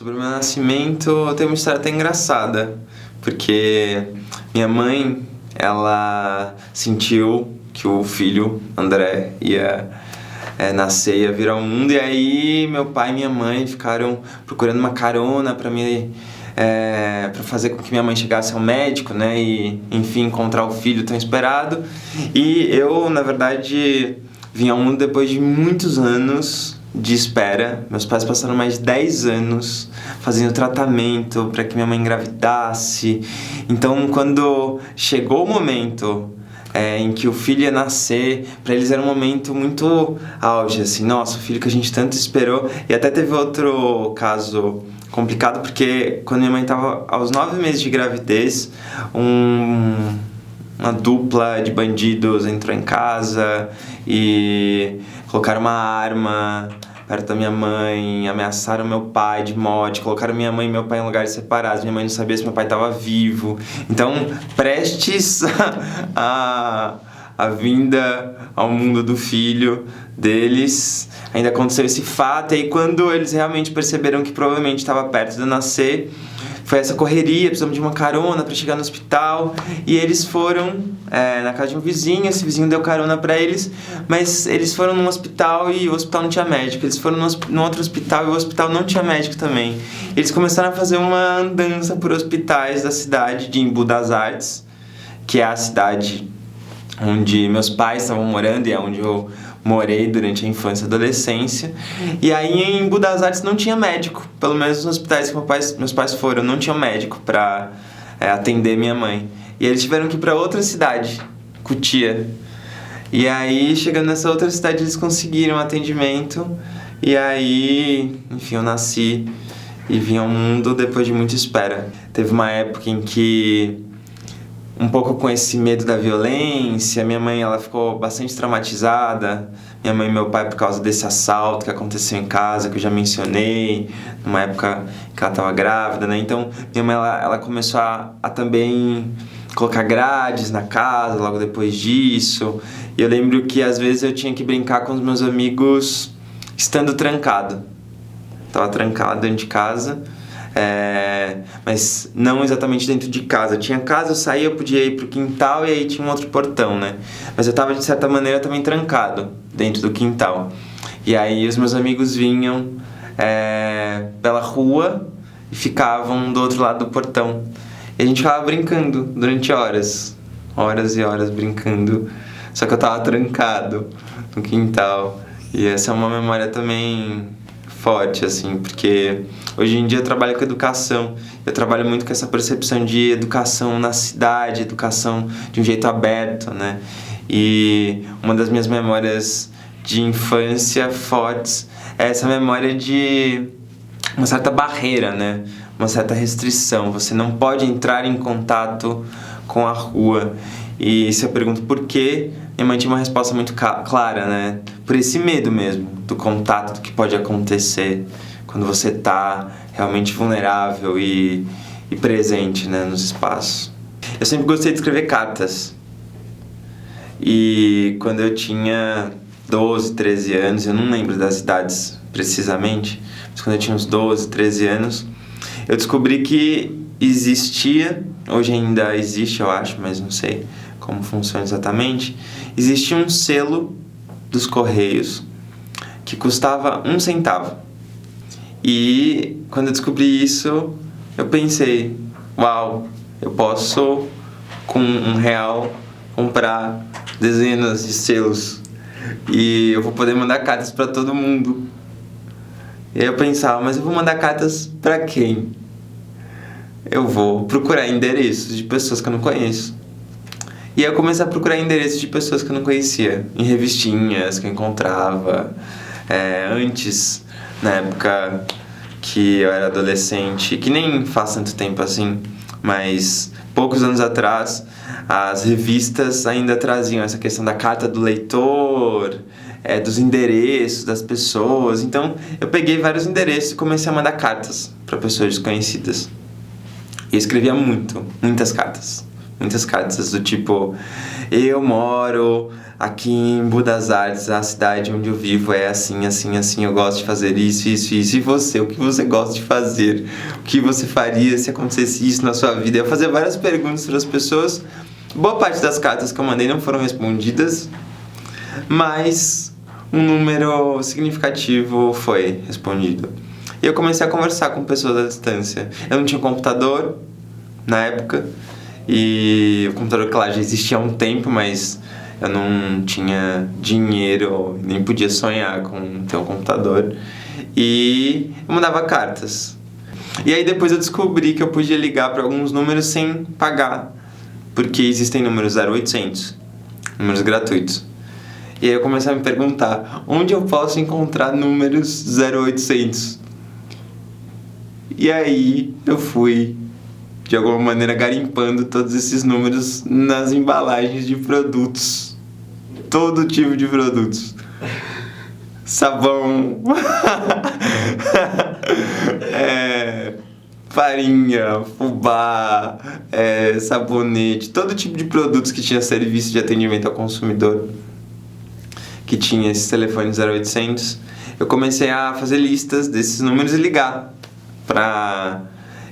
Sobre o meu nascimento, tem uma história até engraçada, porque minha mãe, ela sentiu que o filho, André, ia nascer, ia vir ao mundo, e aí meu pai e minha mãe ficaram procurando uma carona para mim, para fazer com que minha mãe chegasse ao médico, né, e enfim, encontrar o filho tão esperado. E eu, na verdade, vim ao mundo depois de muitos anos de espera. Meus pais passaram mais de 10 anos fazendo tratamento para que minha mãe engravidasse. Então, quando chegou o momento em que o filho ia nascer, para eles era um momento muito auge, assim, nossa, o filho que a gente tanto esperou. E até teve outro caso complicado, porque quando minha mãe estava aos 9 meses de gravidez, uma dupla de bandidos entrou em casa e colocaram uma arma perto da minha mãe, ameaçaram meu pai de morte, colocaram minha mãe e meu pai em lugares separados. Minha mãe não sabia se meu pai estava vivo. Então, prestes a vinda ao mundo do filho deles, ainda aconteceu esse fato. E aí, quando eles realmente perceberam que provavelmente estava perto de nascer, foi essa correria, precisamos de uma carona para chegar no hospital. E eles foram na casa de um vizinho, esse vizinho deu carona para eles, mas eles foram num hospital e o hospital não tinha médico. Eles foram num outro hospital e o hospital não tinha médico também. Eles começaram a fazer uma andança por hospitais da cidade de Embu das Artes, que é a cidade onde meus pais estavam morando e é onde eu morei durante a infância e adolescência. E aí em Embu das Artes não tinha médico, pelo menos nos hospitais que meus pais foram, não tinha médico para atender minha mãe. E eles tiveram que ir para outra cidade, Cotia. E aí, chegando nessa outra cidade, eles conseguiram atendimento. E aí, enfim, eu nasci e vim ao mundo depois de muita espera. Teve uma época em que, um pouco com esse medo da violência, minha mãe ela ficou bastante traumatizada. Minha mãe e meu pai por causa desse assalto que aconteceu em casa, que eu já mencionei, numa época que ela estava grávida, né? Então, minha mãe ela começou a também colocar grades na casa logo depois disso. E eu lembro que às vezes eu tinha que brincar com os meus amigos estando trancado. Tava trancado dentro de casa. Mas não exatamente dentro de casa. Tinha casa, eu saía, eu podia ir pro quintal e aí tinha um outro portão, né? Mas eu tava de certa maneira também trancado dentro do quintal. E aí os meus amigos vinham pela rua e ficavam do outro lado do portão. E a gente ficava brincando durante horas e horas brincando. Só que eu tava trancado no quintal. E essa é uma memória também forte, assim, porque hoje em dia eu trabalho com educação. Eu trabalho muito com essa percepção de educação na cidade, educação de um jeito aberto, né? E uma das minhas memórias de infância fortes é essa memória de uma certa barreira, né? Uma certa restrição. Você não pode entrar em contato com a rua. E se eu pergunto por quê, minha mãe tinha uma resposta muito clara, né? Por esse medo mesmo, do contato, do que pode acontecer quando você tá realmente vulnerável e presente, né, nos espaços. Eu sempre gostei de escrever cartas. E quando eu tinha 12, 13 anos, eu não lembro das idades precisamente, mas quando eu tinha uns 12, 13 anos, eu descobri que existia, hoje ainda existe eu acho, mas não sei como funciona exatamente, existia um selo dos Correios que custava 1 centavo. E quando eu descobri isso, eu pensei, uau, eu posso com R$1 comprar dezenas de selos e eu vou poder mandar cartas para todo mundo. E aí eu pensava, mas eu vou mandar cartas para quem? Eu vou procurar endereços de pessoas que eu não conheço. E aí eu comecei a procurar endereços de pessoas que eu não conhecia, em revistinhas que eu encontrava. Antes, na época que eu era adolescente, que nem faz tanto tempo assim, mas poucos anos atrás, as revistas ainda traziam essa questão da carta do leitor, dos endereços das pessoas. Então eu peguei vários endereços e comecei a mandar cartas para pessoas desconhecidas. E eu escrevia muitas cartas Muitas cartas do tipo: eu moro aqui em Budas Artes, a cidade onde eu vivo é assim, assim, assim, eu gosto de fazer isso, isso, isso. E você, o que você gosta de fazer? O que você faria se acontecesse isso na sua vida? Eu fazia várias perguntas para as pessoas. Boa parte das cartas que eu mandei não foram respondidas, mas um número significativo foi respondido. E eu comecei a conversar com pessoas à distância. Eu não tinha computador na época, e o computador, claro, já existia há um tempo, mas eu não tinha dinheiro, nem podia sonhar com ter um computador. E eu mandava cartas. E aí depois eu descobri que eu podia ligar para alguns números sem pagar, porque existem números 0800, números gratuitos. E aí eu comecei a me perguntar, onde eu posso encontrar números 0800? E aí eu fui, de alguma maneira, garimpando todos esses números nas embalagens de produtos. Todo tipo de produtos. Sabão, farinha, fubá, sabonete, todo tipo de produtos que tinha serviço de atendimento ao consumidor, que tinha esses telefones 0800. Eu comecei a fazer listas desses números e ligar para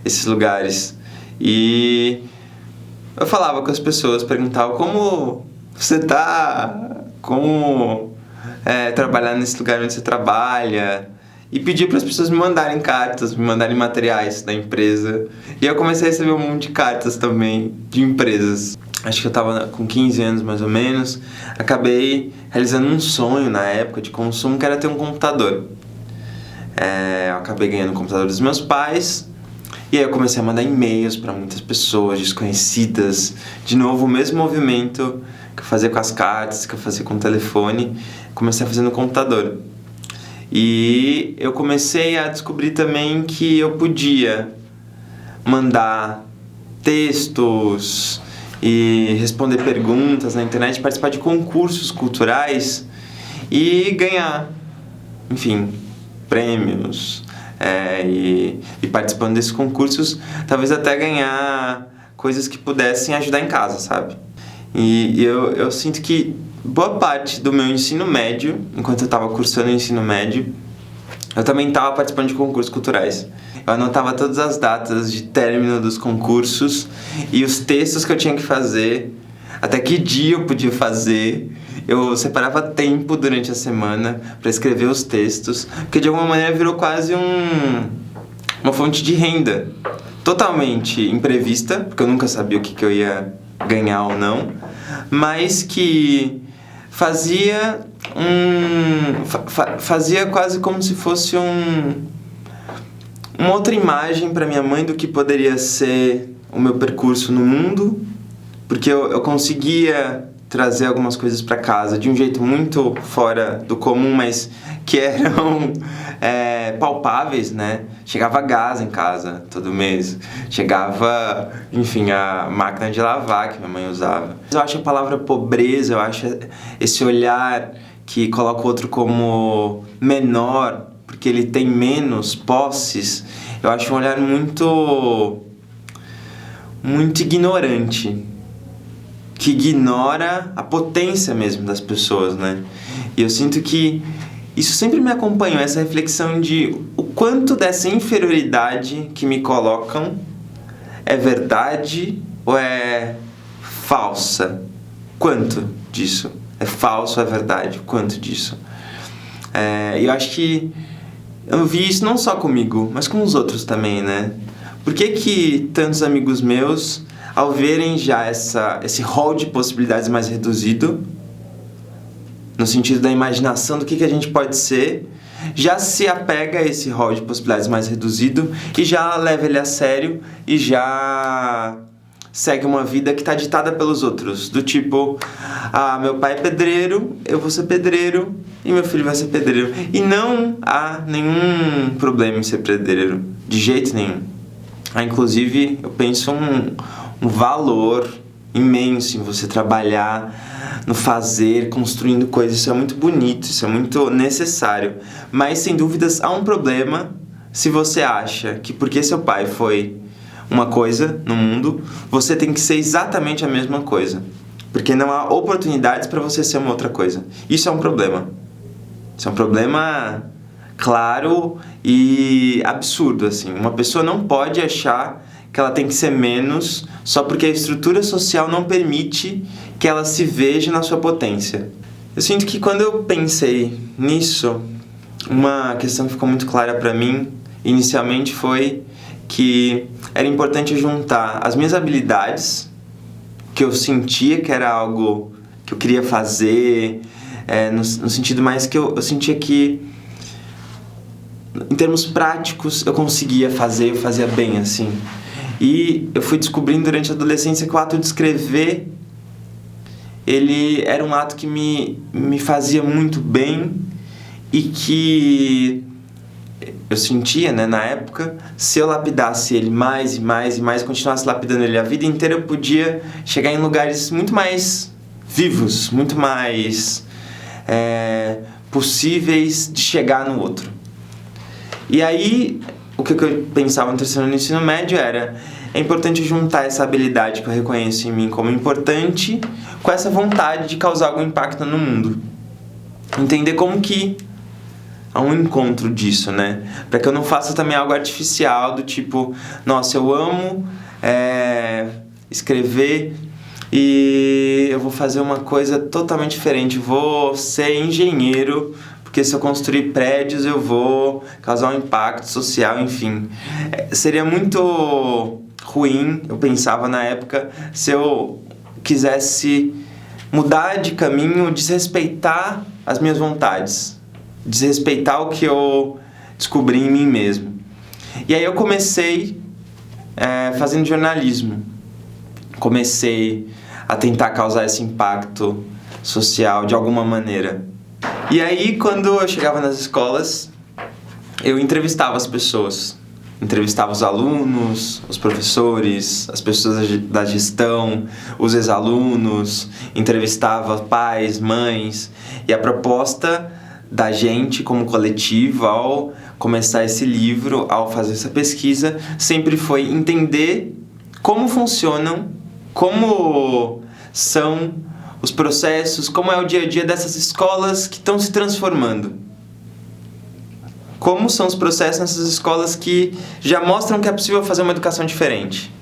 esses lugares. E eu falava com as pessoas, perguntava: como você tá? Como trabalhar nesse lugar onde você trabalha? E pedia para as pessoas me mandarem cartas, me mandarem materiais da empresa. E eu comecei a receber um monte de cartas também de empresas. Acho que eu estava com 15 anos mais ou menos. Acabei realizando um sonho na época de consumo, que era ter um computador. Eu acabei ganhando o computador dos meus pais. E aí eu comecei a mandar e-mails para muitas pessoas desconhecidas. De novo, o mesmo movimento que eu fazia com as cartas, que eu fazia com o telefone, comecei a fazer no computador. E eu comecei a descobrir também que eu podia mandar textos e responder perguntas na internet, participar de concursos culturais e ganhar, enfim, prêmios. E participando desses concursos, talvez até ganhar coisas que pudessem ajudar em casa, sabe? E eu sinto que boa parte do meu ensino médio, enquanto eu estava cursando o ensino médio, eu também estava participando de concursos culturais. Eu anotava todas as datas de término dos concursos e os textos que eu tinha que fazer, até que dia eu podia fazer. Eu separava tempo durante a semana para escrever os textos, porque de alguma maneira virou quase uma fonte de renda totalmente imprevista, porque eu nunca sabia o que eu ia ganhar ou não, mas que fazia quase como se fosse uma outra imagem para minha mãe do que poderia ser o meu percurso no mundo, porque eu conseguia trazer algumas coisas para casa de um jeito muito fora do comum, mas que eram palpáveis, né? Chegava gás em casa todo mês, chegava, enfim, a máquina de lavar que minha mãe usava. Eu acho a palavra pobreza, eu acho esse olhar que coloca o outro como menor, porque ele tem menos posses, eu acho um olhar muito ignorante, que ignora a potência mesmo das pessoas, né? E eu sinto que isso sempre me acompanhou, essa reflexão de o quanto dessa inferioridade que me colocam é verdade ou é falsa. Quanto disso é falso ou é verdade? Quanto disso? Eu acho que eu vi isso não só comigo, mas com os outros também, né? Por que tantos amigos meus, ao verem já esse rol de possibilidades mais reduzido, no sentido da imaginação do que a gente pode ser, já se apega a esse rol de possibilidades mais reduzido e já leva ele a sério e já segue uma vida que está ditada pelos outros, do tipo: meu pai é pedreiro, eu vou ser pedreiro e meu filho vai ser pedreiro. E não há nenhum problema em ser pedreiro, de jeito nenhum. Inclusive, eu penso um valor imenso em você trabalhar no fazer, construindo coisas. Isso é muito bonito, isso é muito necessário. Mas, sem dúvidas, há um problema se você acha que porque seu pai foi uma coisa no mundo, você tem que ser exatamente a mesma coisa. Porque não há oportunidades para você ser uma outra coisa. Isso é um problema. Isso é um problema claro e absurdo, assim. Uma pessoa não pode achar que ela tem que ser menos só porque a estrutura social não permite que ela se veja na sua potência. Eu sinto que quando eu pensei nisso, uma questão que ficou muito clara para mim inicialmente foi que era importante juntar as minhas habilidades, que eu sentia que era algo que eu queria fazer, no sentido mais que eu sentia que, em termos práticos, eu conseguia fazer, eu fazia bem, assim. E eu fui descobrindo durante a adolescência que o ato de escrever, ele era um ato que me fazia muito bem e que eu sentia, né, na época, se eu lapidasse ele mais e mais e mais, continuasse lapidando ele a vida inteira, eu podia chegar em lugares muito mais vivos, muito mais possíveis de chegar no outro. E aí, o que eu pensava no terceiro ano do ensino médio era: é importante juntar essa habilidade que eu reconheço em mim como importante com essa vontade de causar algum impacto no mundo. Entender como que há um encontro disso, né? Para que eu não faça também algo artificial do tipo, nossa, eu amo escrever e eu vou fazer uma coisa totalmente diferente, vou ser engenheiro, porque se eu construir prédios eu vou causar um impacto social, enfim. Seria muito ruim, eu pensava na época, se eu quisesse mudar de caminho, desrespeitar as minhas vontades, desrespeitar o que eu descobri em mim mesmo. E aí eu comecei fazendo jornalismo. Comecei a tentar causar esse impacto social de alguma maneira. E aí, quando eu chegava nas escolas, eu entrevistava as pessoas. Entrevistava os alunos, os professores, as pessoas da gestão, os ex-alunos, entrevistava pais, mães. E a proposta da gente como coletivo, ao começar esse livro, ao fazer essa pesquisa, sempre foi entender como funcionam, como são os processos, como é o dia a dia dessas escolas que estão se transformando. Como são os processos nessas escolas que já mostram que é possível fazer uma educação diferente.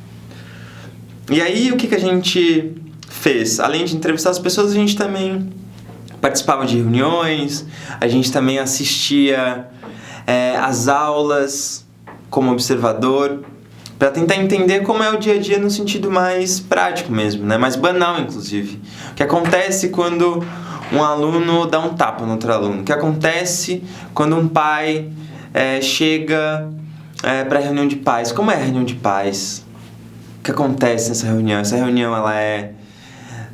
E aí, o que a gente fez? Além de entrevistar as pessoas, a gente também participava de reuniões, a gente também assistia às aulas como observador, para tentar entender como é o dia a dia no sentido mais prático mesmo, né? Mais banal, inclusive. O que acontece quando um aluno dá um tapa no outro aluno? O que acontece quando um pai chega para a reunião de pais? Como é a reunião de pais? O que acontece nessa reunião? Essa reunião ela é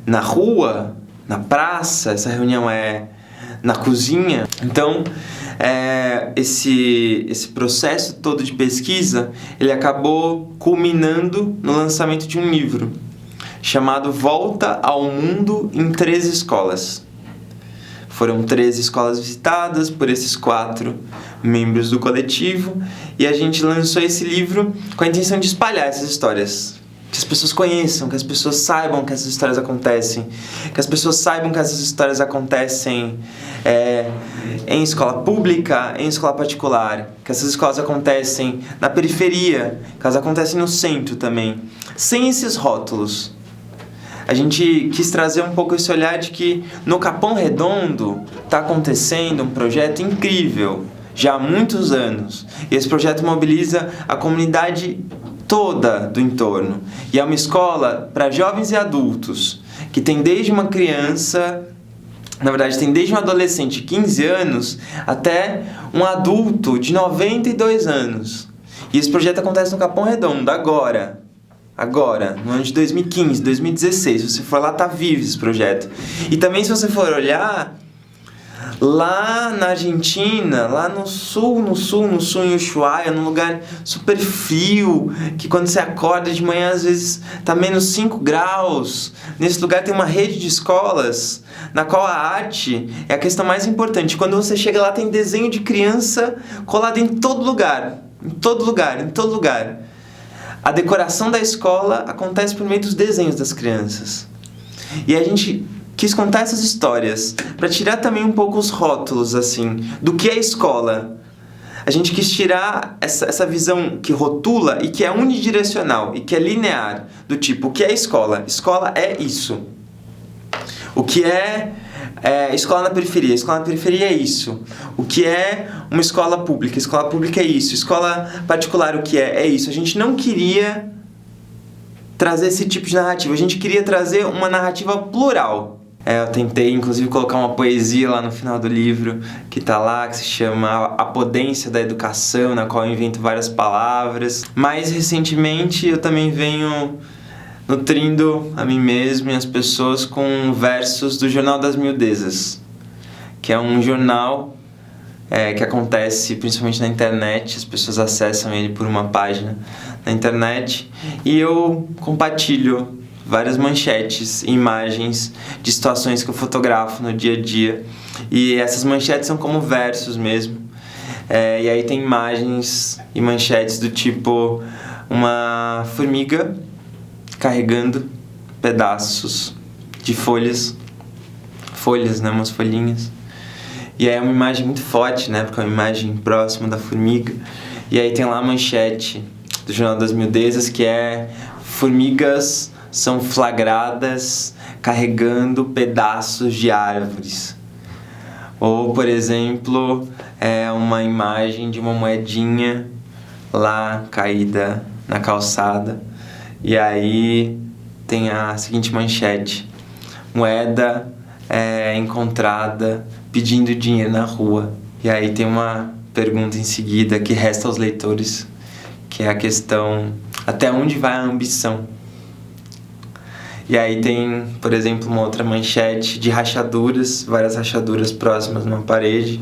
na rua, na praça? Essa reunião é na cozinha? Então, esse processo todo de pesquisa, ele acabou culminando no lançamento de um livro chamado Volta ao Mundo em 13 Escolas. Foram 13 escolas visitadas por esses 4 membros do coletivo e a gente lançou esse livro com a intenção de espalhar essas histórias. Que as pessoas conheçam, que as pessoas saibam que essas histórias acontecem, que as pessoas saibam que essas histórias acontecem em escola pública, em escola particular, que essas escolas acontecem na periferia, que elas acontecem no centro também, sem esses rótulos. A gente quis trazer um pouco esse olhar de que no Capão Redondo está acontecendo um projeto incrível, já há muitos anos, e esse projeto mobiliza a comunidade toda do entorno. E é uma escola para jovens e adultos, que tem desde uma criança, na verdade tem desde um adolescente de 15 anos até um adulto de 92 anos. E esse projeto acontece no Capão Redondo, agora, no ano de 2015, 2016. Se você for lá, tá vivo esse projeto. E também, se você for olhar, lá na Argentina, lá no sul, em Ushuaia, num lugar super frio, que quando você acorda de manhã, às vezes tá menos 5 graus. Nesse lugar tem uma rede de escolas, na qual a arte é a questão mais importante. Quando você chega lá, tem desenho de criança colado em todo lugar. a decoração da escola acontece por meio dos desenhos das crianças. E a gente quis contar essas histórias para tirar também um pouco os rótulos, assim, do que é escola. A gente quis tirar essa visão que rotula e que é unidirecional e que é linear, do tipo, o que é escola? Escola é isso. O que é escola na periferia? Escola na periferia é isso. O que é uma escola pública? Escola pública é isso. Escola particular, o que é? É isso. A gente não queria trazer esse tipo de narrativa. A gente queria trazer uma narrativa plural. Eu tentei, inclusive, colocar uma poesia lá no final do livro, que tá lá, que se chama A Podência da Educação, na qual eu invento várias palavras. Mais recentemente, eu também venho nutrindo a mim mesmo e as pessoas com versos do Jornal das Miudezas, que é um jornal que acontece principalmente na internet. As pessoas acessam ele por uma página na internet e eu compartilho várias manchetes e imagens de situações que eu fotografo no dia a dia, e essas manchetes são como versos mesmo, e aí tem imagens e manchetes do tipo uma formiga carregando pedaços de folhas, né, umas folhinhas, e aí é uma imagem muito forte, né, porque é uma imagem próxima da formiga, e aí tem lá a manchete do Jornal das Miudezas, que é: formigas são flagradas carregando pedaços de árvores. Ou, por exemplo, uma imagem de uma moedinha lá caída na calçada. E aí tem a seguinte manchete: moeda encontrada pedindo dinheiro na rua. E aí tem uma pergunta em seguida que resta aos leitores, que é a questão: até onde vai a ambição? E aí tem, por exemplo, uma outra manchete de rachaduras, várias rachaduras próximas numa parede.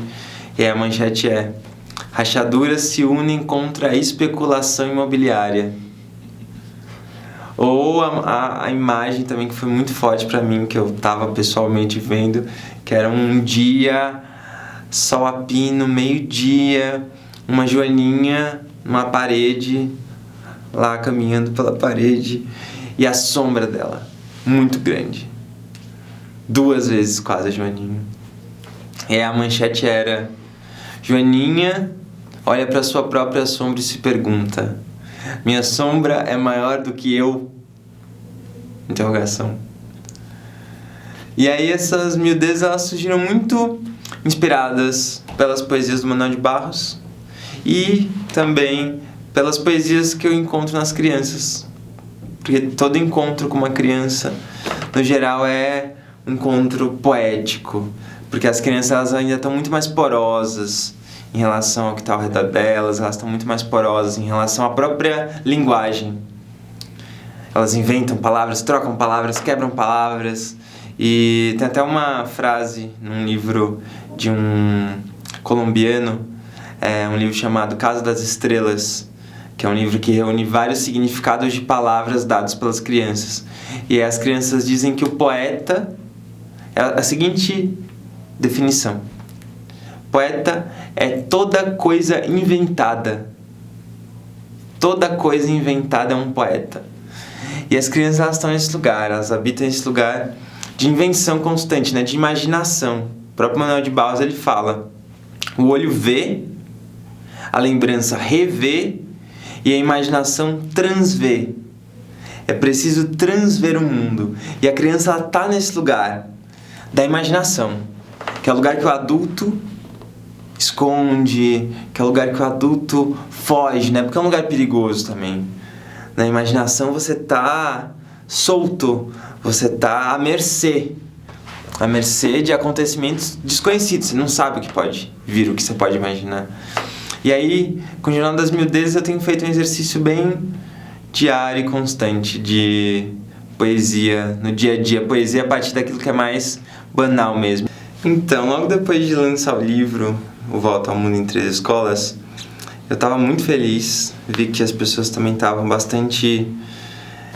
E aí a manchete é: rachaduras se unem contra a especulação imobiliária. Ou a imagem também que foi muito forte pra mim, que eu tava pessoalmente vendo, que era um dia, sol a pino, meio-dia, uma joaninha numa parede, lá caminhando pela parede, e a sombra dela muito grande, 2 vezes quase a Joaninha. E a manchete era: Joaninha olha para sua própria sombra e se pergunta: minha sombra é maior do que eu? Interrogação. E aí essas miudezas, elas surgiram muito inspiradas pelas poesias do Manuel de Barros e também pelas poesias que eu encontro nas crianças. Porque todo encontro com uma criança, no geral, é um encontro poético. Porque as crianças, elas ainda estão muito mais porosas em relação ao que está ao redor delas, elas estão muito mais porosas em relação à própria linguagem. Elas inventam palavras, trocam palavras, quebram palavras. E tem até uma frase num livro de um colombiano, um livro chamado Casa das Estrelas, que é um livro que reúne vários significados de palavras dados pelas crianças. E as crianças dizem que o poeta é a seguinte definição: poeta é toda coisa inventada. Toda coisa inventada é um poeta. E as crianças, elas estão nesse lugar, elas habitam esse lugar de invenção constante, né, de imaginação. O próprio Manuel de Barros, ele fala: o olho vê, a lembrança revê e a imaginação transvê. É preciso transver o mundo. E a criança, ela tá nesse lugar da imaginação, que é o lugar que o adulto esconde, que é o lugar que o adulto foge, né? Porque é um lugar perigoso também. Na imaginação você tá solto, você tá à mercê de acontecimentos desconhecidos. Você não sabe o que pode vir, o que você pode imaginar. E aí, com o Jornal das Miudezas, eu tenho feito um exercício bem diário e constante de poesia no dia a dia. Poesia a partir daquilo que é mais banal mesmo. Então, logo depois de lançar o livro O Volta ao Mundo em 3 Escolas, eu estava muito feliz. Vi que as pessoas também estavam bastante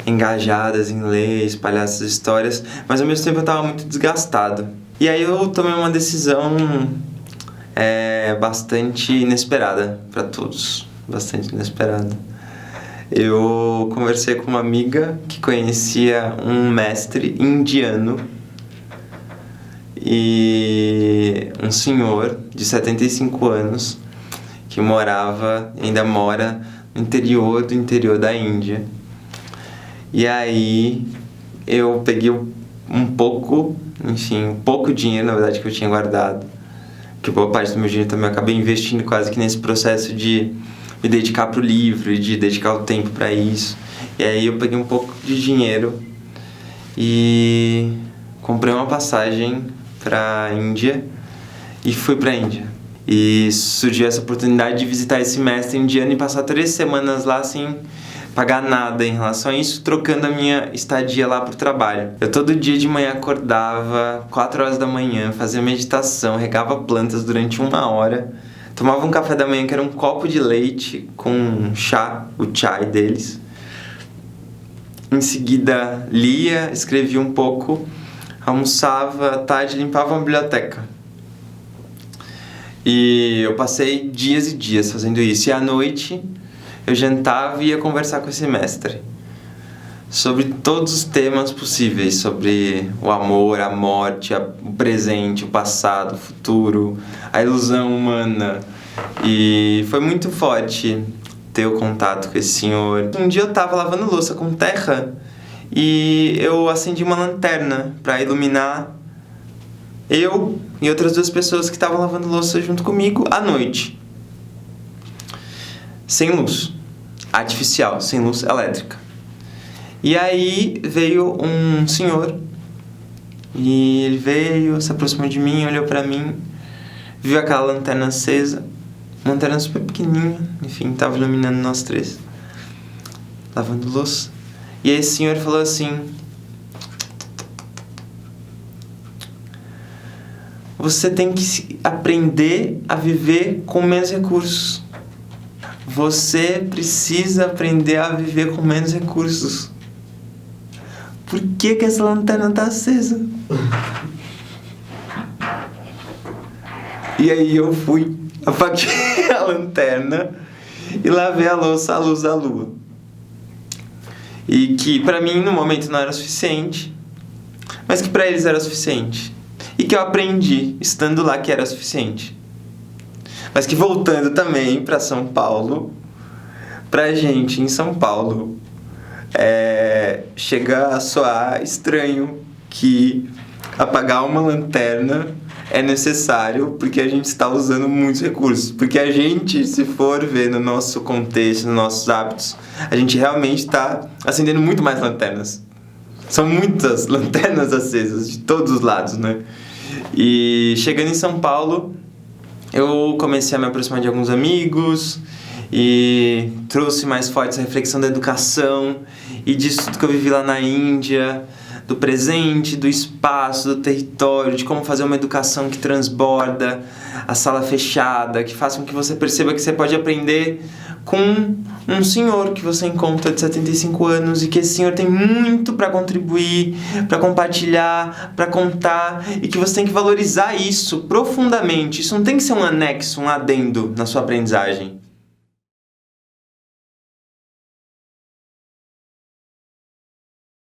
engajadas em ler, espalhar essas histórias, mas ao mesmo tempo eu estava muito desgastado. E aí eu tomei uma decisão bastante inesperada para todos, bastante inesperada. eu conversei com uma amiga que conhecia um mestre indiano e um senhor de 75 anos que ainda mora no interior da Índia. E aí eu peguei um pouco dinheiro, na verdade, que eu tinha guardado, que boa parte do meu dinheiro também eu acabei investindo quase que nesse processo de me dedicar pro livro e de dedicar o tempo para isso. E aí eu peguei um pouco de dinheiro e comprei uma passagem pra Índia e fui pra Índia. E surgiu essa oportunidade de visitar esse mestre indiano e passar 3 semanas lá sem pagar nada em relação a isso, trocando a minha estadia lá pro trabalho. Eu todo dia de manhã acordava 4 horas da manhã, fazia meditação, regava plantas durante 1 hora, tomava um café da manhã que era um copo de leite com chá, o chai deles. Em seguida lia, escrevia um pouco, almoçava à tarde, limpava uma biblioteca. E eu passei dias e dias fazendo isso. E à noite eu jantava e ia conversar com esse mestre sobre todos os temas possíveis, sobre o amor, a morte, o presente, o passado, o futuro, a ilusão humana. E foi muito forte ter o contato com esse senhor. Um dia eu tava lavando louça com terra e eu acendi uma lanterna para iluminar eu e outras 2 pessoas que estavam lavando louça junto comigo à noite. Sem luz. Artificial, sem luz elétrica. E aí veio um senhor e ele veio, se aproximou de mim, olhou pra mim, viu aquela lanterna acesa, uma lanterna super pequenininha, enfim, tava iluminando nós 3, lavando louça. E aí esse senhor falou assim: você tem que aprender a viver com menos recursos. Você precisa aprender a viver com menos recursos. Por que essa lanterna tá acesa? E aí eu fui, apaguei a lanterna e lavei a louça à luz da lua. E que pra mim no momento não era suficiente, mas que pra eles era suficiente. E que eu aprendi, estando lá, que era suficiente. Mas que voltando também para São Paulo, pra gente em São Paulo, chega a soar estranho que apagar uma lanterna é necessário porque a gente está usando muitos recursos. Porque a gente, se for ver no nosso contexto, nos nossos hábitos, a gente realmente está acendendo muito mais lanternas. São muitas lanternas acesas de todos os lados, né? E chegando em São Paulo, eu comecei a me aproximar de alguns amigos e trouxe mais forte essa reflexão da educação e disso tudo que eu vivi lá na Índia, do presente, do espaço, do território, de como fazer uma educação que transborda, a sala fechada, que faça com que você perceba que você pode aprender com um senhor que você encontra de 75 anos e que esse senhor tem muito para contribuir, para compartilhar, para contar e que você tem que valorizar isso profundamente. Isso não tem que ser um anexo, um adendo na sua aprendizagem.